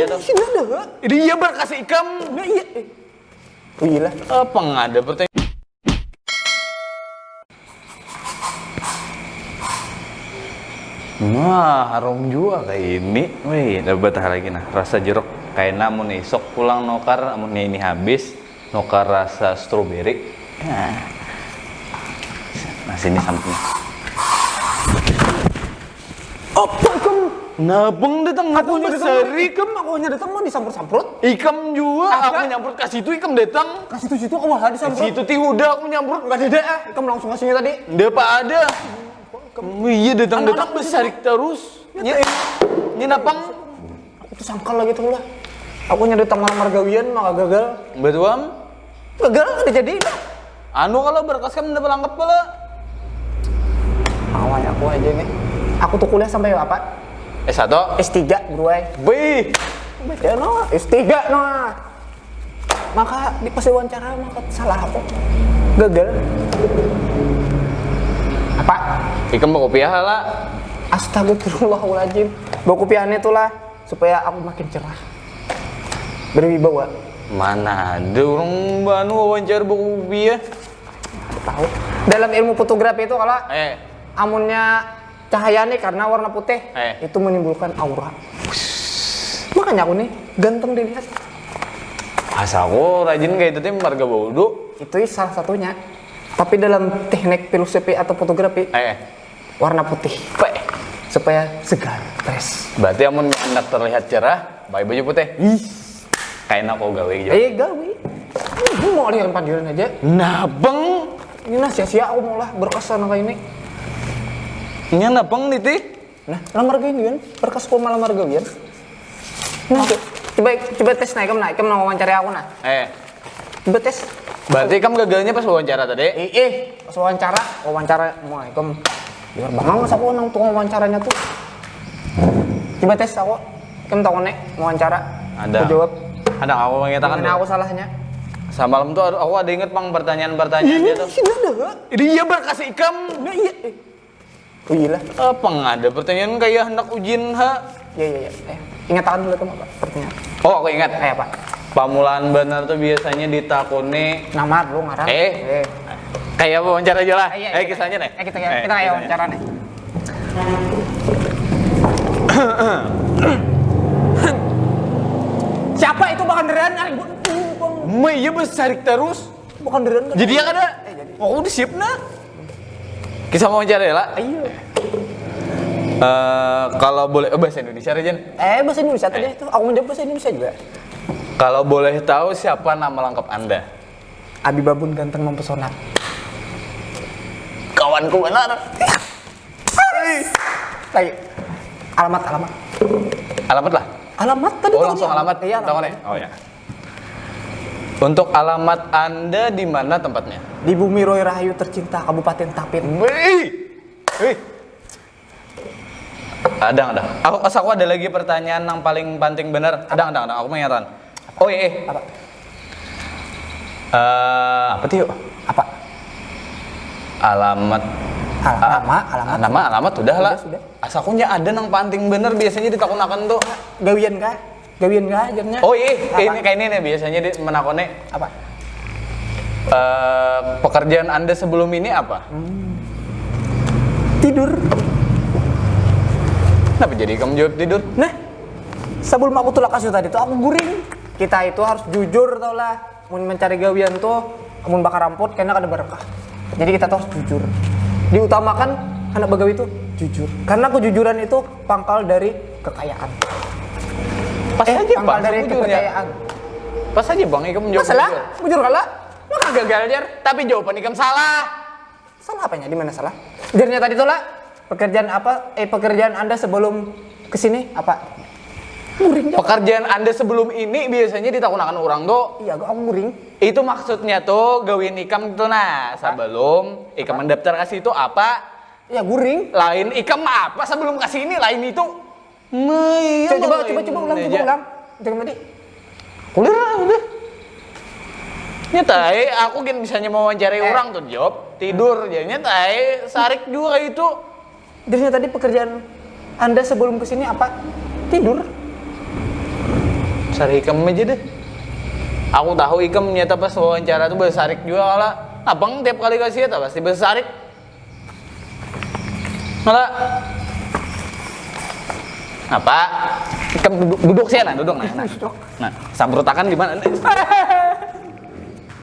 aja tuh. Sih ada. Dia berkas ikam. Nah, iya. Oh iya lah. Apa nggak ada pertanyaan? Wah, harum juga kayak ini. Wih, dapat lagi nah. Rasa jeruk kayak namun nih. Sok pulang nokar, amun ini habis. Nokar rasa stroberi. Nah, sini sampingnya. Apa ikam? Nabung datang aku seri Ikam aku datang mau disamprot-samprot. ikam juga aku nyamprot ke situ ikam datang Kasih situ aku malah disamprot. situ tihuda aku nyamprot Enggak ada ah. Ikam langsung kasihnya tadi. nggak apa ada. Iya datang besar terus. Nyinapang. Aku tuh sangkal lagi tuh lah. Aku datang malam margawian maka gagal. Betuam. Gagal kan jadi. Anu kalau berkas kan udah pelangkap pula. Awalnya aku aja nih. Aku tuh kuliah sampai apa? S1 S3 bro. B Ya no, S3 no. Maka di pas wawancara maka salah aku. Gagal. Apa? ikam mau kopiah lah. Astagfirullahaladzim. Bawa kopiannya tuh lah supaya aku makin cerah. Berwibawa. Mana ada orang banu wawancara buku kopiah. Tahu. Dalam ilmu fotografi itu kalau amunnya cahaya nih karena warna putih itu menimbulkan aura. Makanya aku nih ganteng dilihat. Asa aku rajin kayak itu tim marga bodoh. Itu salah satunya. Tapi dalam teknik filosofi atau fotografi warna putih supaya segar, fresh. Berarti amun hendak terlihat cerah, pakai baju putih. Kayak kau gawe gitu. Gawe. Mau lihat padiran aja. Nah, bang. Ini nah sia-sia aku mau lah berkesan kayak ini. Ini nah bang niti. Nah, lamar gawian, berkas ku malam gawian. Nah, coba tes naik mau wawancara aku nah. Coba tes. Berarti kamu gagalnya pas wawancara tadi? Pas wawancara mulai kamu. Biar bangang mas aku nang tukang wawancaranya tuh. Coba tes aku. Kamu tahu nek wawancara. Ada. Aku jawab. Ada aku mengatakan. Mana aku salahnya? Semalam tuh aku ada inget bang pertanyaan-pertanyaan dia tuh. Sih ada. Dia berkas ikam. Nah, iya. Oh iya lah. Apa nggak ada pertanyaan kayak hendak ujian ha? Iya. Ingatan dulu kamu apa pertanyaan? Oh aku ingat. Apa? Pamulaan benar tuh biasanya ditakuni. Nama lu ngarang. Kayak wawancara aja lah. Iya. Kisahnya nih. Kita kayak wawancara nih. Siapa itu bahkan deran? Iya besar terus. Bukan deran. Jadi ya kada. Oh udah siap nah. Kisah wawancara ya lah. Iya. Kalau boleh bahasa Indonesia aja. Bahasa Indonesia tadi itu. Aku menjawab bahasa Indonesia juga. Kalau boleh tahu siapa nama lengkap Anda? Abi Babun ganteng mempesona. Kawanku benar. Lagi. Alamat. Alamat lah. Alamat tadi. Oh langsung alamat. Iya. Oh ya. Untuk alamat Anda di mana tempatnya? Di Bumi Roy Rahayu tercinta Kabupaten Tapin. Ada. Aku ada lagi pertanyaan yang paling penting bener. Ada. Aku mengingatkan. Oh iya. Apa? Apa tuh? Apa? Alamat. Alamat udah lah. Asakunya ada yang penting bener biasanya ditakunakan tuh. Gawian kah ajarnya? Oh iya, kayak ini nih biasanya menakone. Apa? Pekerjaan Anda sebelum ini apa? Tidur. Kenapa jadi kamu jawab tidur? Nah, sebelum aku tuh kasih tadi tuh aku guring. Kita itu harus jujur tau lah. Mau mencari gawian tuh, kamu bakar ramput karena ada berkah. Jadi kita tuh harus jujur. Diutamakan anak bagawi itu jujur. Karena kejujuran itu pangkal dari kekayaan. Pas aja pangkal bang, dari kepercayaan. Pas aja bang, kamu menjawab Masalah, jujur kalah. Maka gagal jar. Tapi jawaban kamu salah. Salah apanya? Di mana salah? Jarnya tadi tuh lah. Pekerjaan apa? Pekerjaan Anda sebelum kesini apa? Guring. Pekerjaan Anda sebelum ini biasanya ditakunakan orang tuh. Iya, aku guring. Itu maksudnya tuh gawin ikam tuh nah sebelum ikam mendaftar kasih itu apa? Ya guring. Lain ikam apa sebelum kasih ini lain itu. Coba ulang. Jangan tadi. Udah. Nyetai, aku kan bisanya mau wawancarai orang tuh jawab tidur, jadinya nyetai sarik juga kayak itu. Dirinya tadi pekerjaan Anda sebelum kesini apa? Tidur. Cari Ikam aja deh. Aku tahu Ikam nyata pas wawancara tuh besarik juga kala. Abang tiap kali kasih ya pasti besarik. Malah apa? Ikam duduk sih nah, duduk nah. Nah, sambrutakan gimana?